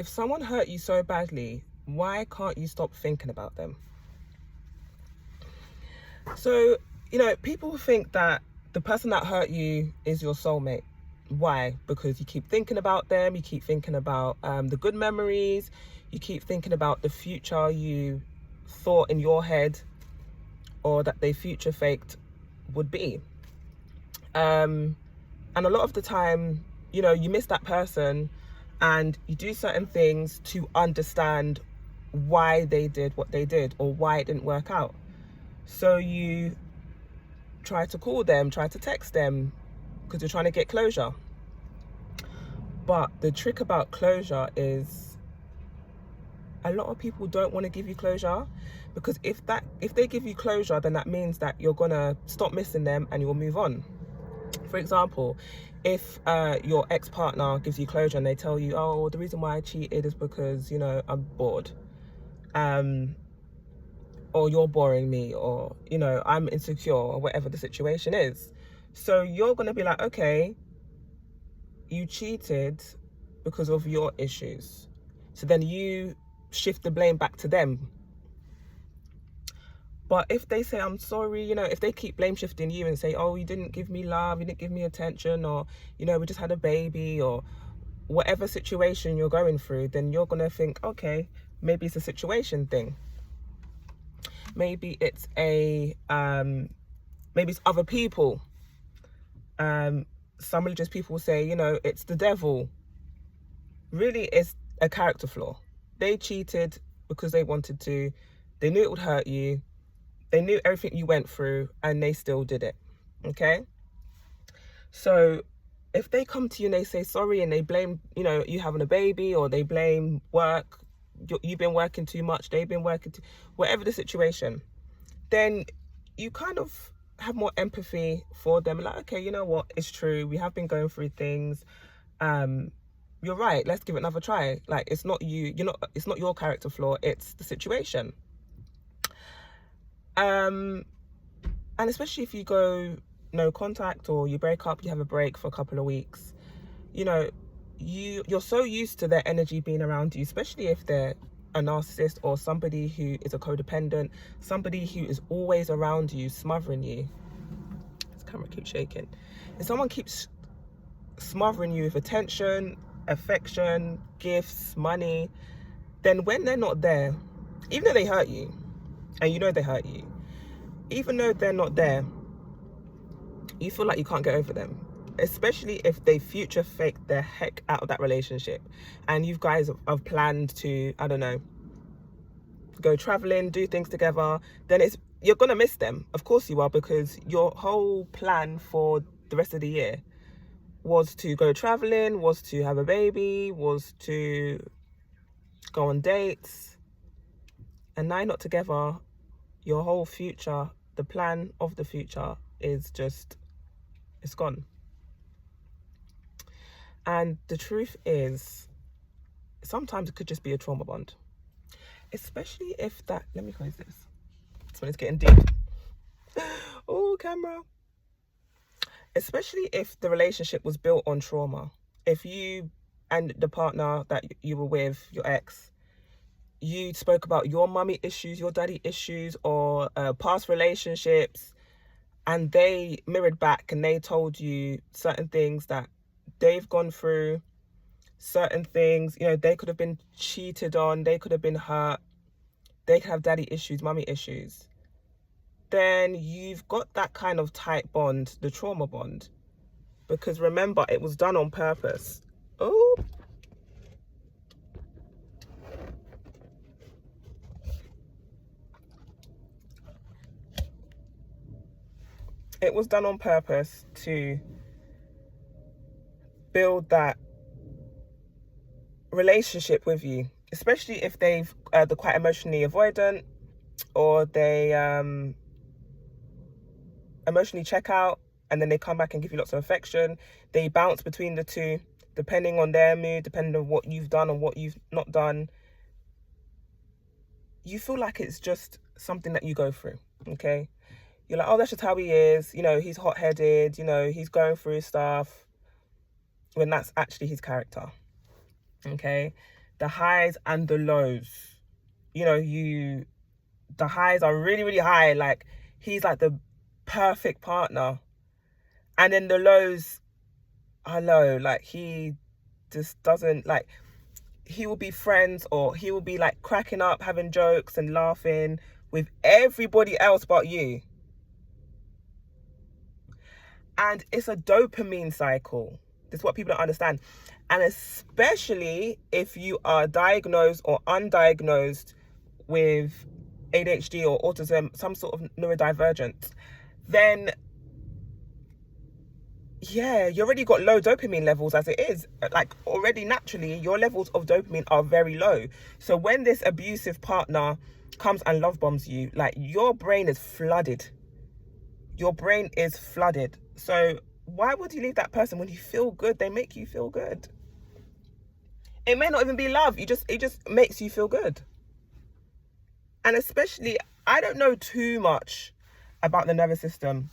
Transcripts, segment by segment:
if someone hurt you so badly, why can't you stop thinking about them? So, people think that the person that hurt you is your soulmate. Why? Because you keep thinking about them, you keep thinking about the good memories, you keep thinking about the future you thought in your head or that they future faked would be. And a lot of the time, you miss that person and you do certain things to understand why they did what they did or why it didn't work out. So you try to call them, try to text them because you're trying to get closure. But the trick about closure is a lot of people don't want to give you closure, because if they give you closure, then that means that you're gonna stop missing them and you'll move on. For example, if your ex-partner gives you closure and they tell you, oh, the reason why I cheated is because I'm bored, or you're boring me, or I'm insecure, or whatever the situation is. So you're gonna be like, okay, you cheated because of your issues. So then you shift the blame back to them. But if they say, I'm sorry, if they keep blame shifting you and say, oh, you didn't give me love, you didn't give me attention, or, we just had a baby, or whatever situation you're going through, then you're going to think, okay, maybe it's a situation thing. Maybe it's maybe it's other people. Some religious people say, it's the devil. Really, it's a character flaw. They cheated because they wanted to. They knew it would hurt you. They knew everything you went through and they still did it. Okay? So if they come to you and they say sorry and they blame, you having a baby, or they blame work, you've been working too much, they've been working too, whatever the situation, then you kind of have more empathy for them. Like, okay, you know what? It's true. We have been going through things. You're right. Let's give it another try. Like, it's not you. It's not your character flaw. It's the situation. And especially if you go no contact, or you break up, you have a break for a couple of weeks, you're so used to their energy being around you, especially if they're a narcissist or somebody who is a codependent, somebody who is always around you, smothering you. This camera keeps shaking. If someone keeps smothering you with attention, affection, gifts, money, then when they're not there, even though they hurt you, and they hurt you, even though they're not there, you feel like you can't get over them, especially if they future fake the heck out of that relationship and you guys have planned to, I don't know, go traveling, do things together. Then you're gonna miss them. Of course you are, because your whole plan for the rest of the year was to go traveling, was to have a baby, was to go on dates, and now you're not together. Your whole future, the plan of the future, is just, it's gone. And the truth is, sometimes it could just be a trauma bond, especially if that, let me close this when it's getting deep. Oh, camera. Especially if the relationship was built on trauma. If you and the partner that you were with, your ex, you spoke about your mummy issues, your daddy issues, or past relationships, and they mirrored back and they told you certain things that they've gone through, certain things, they could have been cheated on, they could have been hurt, they could have daddy issues, mummy issues, then you've got that kind of tight bond, the trauma bond. Because remember, it was done on purpose. Oh. It was done on purpose to build that relationship with you, especially if they're quite emotionally avoidant, or they emotionally check out and then they come back and give you lots of affection. They bounce between the two depending on their mood, depending on what you've done and what you've not done. You feel like it's just something that you go through, okay? You're like, oh, that's just how he is, he's hot-headed, he's going through stuff, when that's actually his character, okay? the highs and the lows. You know, the highs are really, really high. Like, he's like the perfect partner. And then the lows are low. Like, he just doesn't, like, he will be friends, or he will be like cracking up, having jokes and laughing with everybody else but you. And it's a dopamine cycle. That's what people don't understand. And especially if you are diagnosed or undiagnosed with ADHD or autism, some sort of neurodivergence, then yeah, you already got low dopamine levels as it is. Like, already naturally, your levels of dopamine are very low. So when this abusive partner comes and love bombs you, like, your brain is flooded. Your brain is flooded. So why would you leave that person when you feel good? They make you feel good. It may not even be love. It just makes you feel good. And especially, I don't know too much about the nervous system.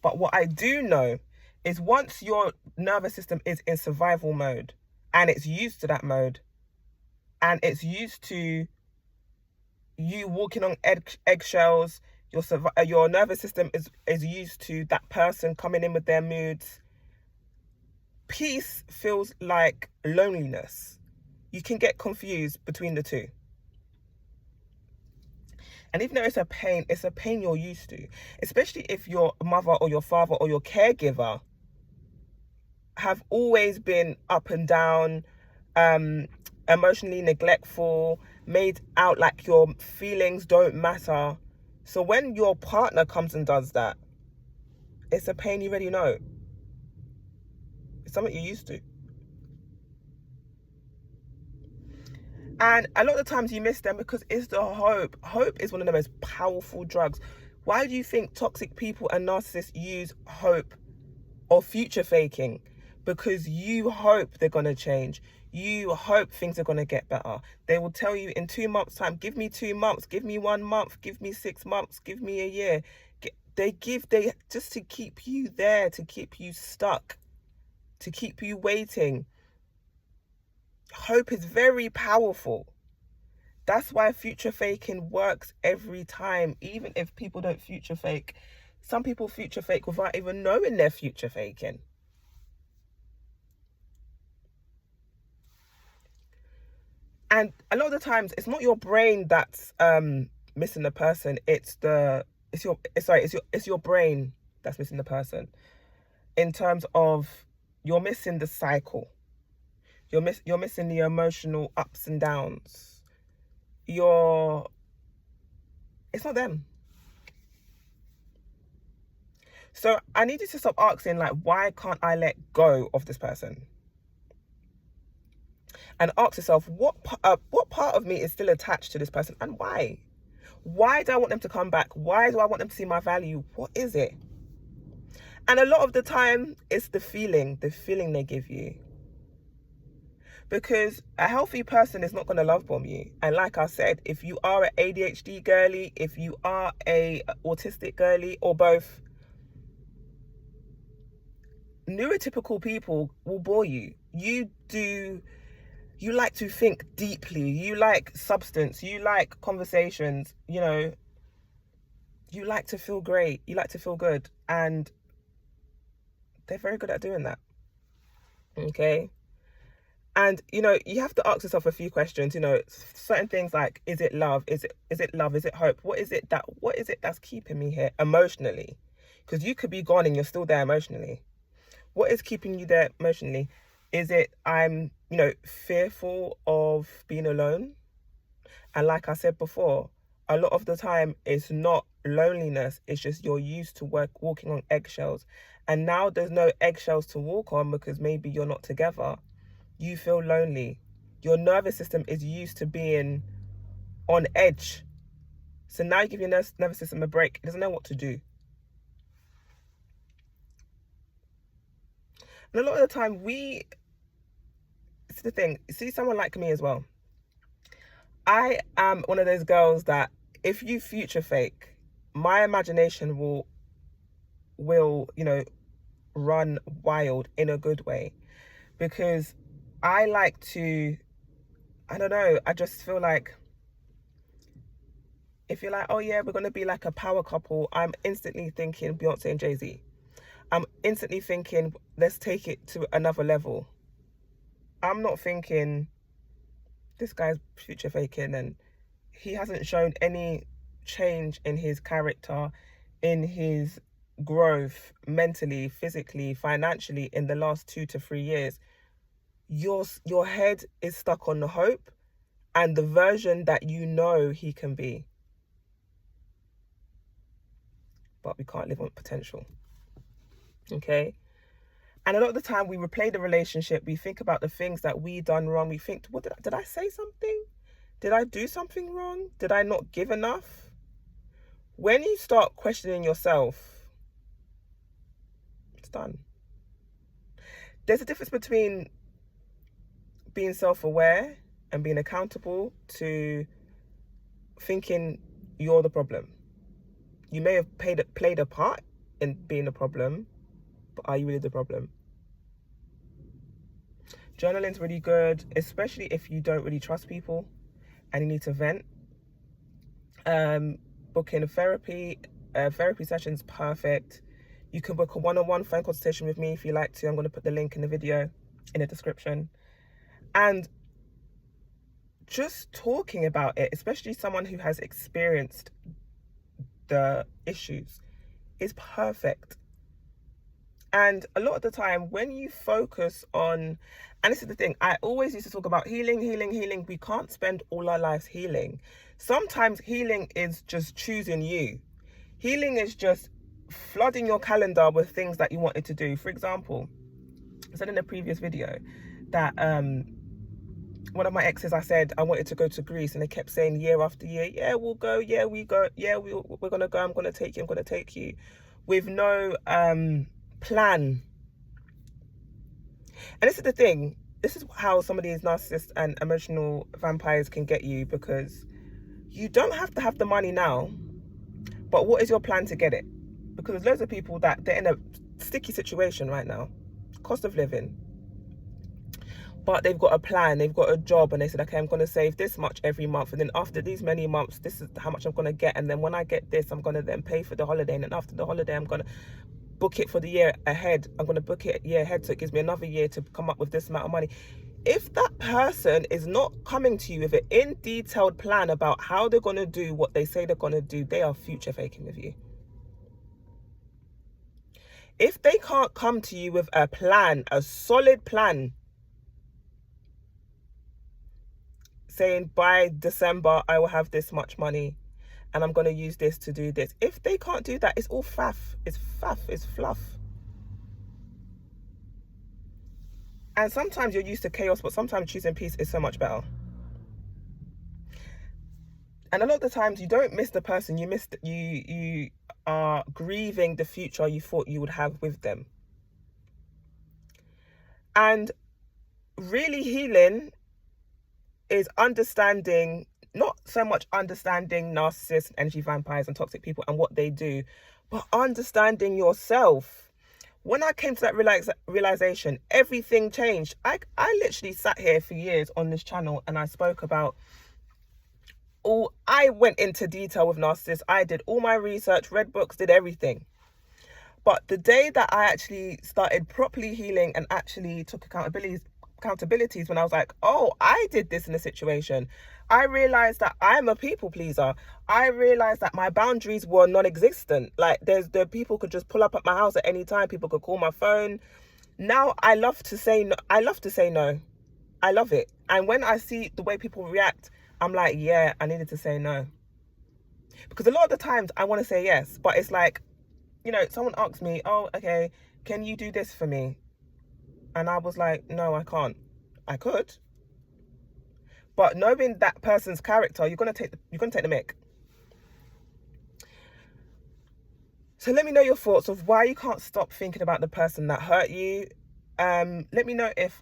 But what I do know is once your nervous system is in survival mode and it's used to that mode, and it's used to you walking on eggshells, your nervous system is used to that person coming in with their moods, peace feels like loneliness. You can get confused between the two. And even though it's a pain you're used to, especially if your mother or your father or your caregiver have always been up and down, emotionally neglectful, made out like your feelings don't matter. So when your partner comes and does that, it's a pain you already know. It's something you're used to. And a lot of times you miss them because it's the hope. Hope is one of the most powerful drugs. Why do you think toxic people and narcissists use hope or future faking? Because you hope they're going to change. You hope things are going to get better. They will tell you in 2 months' time, give me 2 months, give me 1 month, give me 6 months, give me a year. They just to keep you there, to keep you stuck, to keep you waiting. Hope is very powerful. That's why future faking works every time. Even if people don't future fake, some people future fake without even knowing they're future faking. And a lot of the times it's not your brain that's missing the person, it's your brain that's missing the person. In terms of, you're missing the cycle. You're missing the emotional ups and downs. It's not them. So I need you to stop asking, like, why can't I let go of this person? And ask yourself, what part of me is still attached to this person, and why? Why do I want them to come back? Why do I want them to see my value? What is it? And a lot of the time, it's the feeling they give you. Because a healthy person is not going to love bomb you. And like I said, if you are an ADHD girly, if you are a autistic girly, or both, neurotypical people will bore you. You like to think deeply. You like substance. You like conversations. You know, you like to feel great. You like to feel good. And they're very good at doing that. Okay? And, you know, you have to ask yourself a few questions, you know, certain things like, is it love? Is it love? Is it hope? What is it that's keeping me here emotionally? Because you could be gone and you're still there emotionally. What is keeping you there emotionally? Is it I'm, you know, fearful of being alone? And like I said before, a lot of the time it's not loneliness. It's just you're used to walking on eggshells. And now there's no eggshells to walk on because maybe you're not together. You feel lonely. Your nervous system is used to being on edge. So now you give your nervous system a break. It doesn't know what to do. And a lot of the time it's the thing, see someone like me as well. I am one of those girls that if you future fake, my imagination will, you know, run wild in a good way. Because I like to I don't know, I just feel like if you're like, oh yeah, we're going to be like a power couple, I'm instantly thinking Beyonce and Jay-Z. I'm instantly thinking, let's take it to another level. I'm not thinking this guy's future faking, and he hasn't shown any change in his character, in his growth, mentally, physically, financially, in the last 2 to 3 years. Your head is stuck on the hope and the version that you know he can be. But we can't live on potential. Okay? And a lot of the time we replay the relationship, we think about the things that we done wrong. We think, what did I say something? Did I do something wrong? Did I not give enough? When you start questioning yourself, it's done. There's a difference between being self-aware and being accountable to thinking you're the problem. You may have played a part in being a problem, but are you really the problem? Journaling's really good, especially if you don't really trust people and you need to vent. Booking a therapy session's perfect. You can book a one-on-one phone consultation with me if you like to. I'm going to put the link in the video in the description. And just talking about it, especially someone who has experienced the issues, is perfect. And a lot of the time when you focus on, and this is the thing, I always used to talk about healing. We can't spend all our lives healing. Sometimes healing is just choosing you. Healing is just flooding your calendar with things that you wanted to do. For example, I said in a previous video that one of my exes, I said I wanted to go to Greece, and they kept saying year after year, yeah, we'll go, yeah, we go, yeah, we're gonna go, I'm gonna take you, with no plan. And this is the thing, this is how some of these narcissists and emotional vampires can get you, because you don't have to have the money now, but what is your plan to get it? Because there's loads of people that they're in a sticky situation right now, cost of living, but they've got a plan, they've got a job, and they said, okay, I'm going to save this much every month, and then after these many months, this is how much I'm going to get, and then when I get this, I'm going to then pay for the holiday, and then after the holiday, I'm going to book it for the year ahead. I'm going to book it a year ahead, so it gives me another year to come up with this amount of money. If that person is not coming to you with an in detailed plan about how they're going to do what they say they're going to do, they are future faking with you. If they can't come to you with a plan, a solid plan, saying by December I will have this much money and I'm going to use this to do this. If they can't do that, it's all faff. It's faff. It's fluff. And sometimes you're used to chaos, but sometimes choosing peace is so much better. And a lot of the times you don't miss the person, you are grieving the future you thought you would have with them. And really healing is understanding, not so much understanding narcissists, energy vampires and toxic people and what they do, but understanding yourself. When I came to that realization, everything changed. I literally sat here for years on this channel and I spoke about I went into detail with narcissists. I did all my research, read books, did everything. But the day that I actually started properly healing and actually took accountabilities, when I was like, oh, I did this in a situation. I realized that I'm a people pleaser. I realized that my boundaries were non-existent. Like the people could just pull up at my house at any time. People could call my phone. Now I love to say no. I love it. And when I see the way people react, I'm like, yeah, I needed to say no. Because a lot of the times I want to say yes, but it's like, you know, someone asks me, oh, okay, can you do this for me? And I was like, no, I can't. I could. But knowing that person's character, you're gonna take the mick. So let me know your thoughts of why you can't stop thinking about the person that hurt you. Let me know if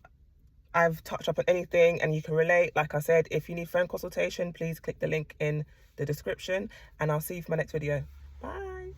I've touched up on anything and you can relate. Like I said, if you need phone consultation, please click the link in the description, and I'll see you for my next video. Bye.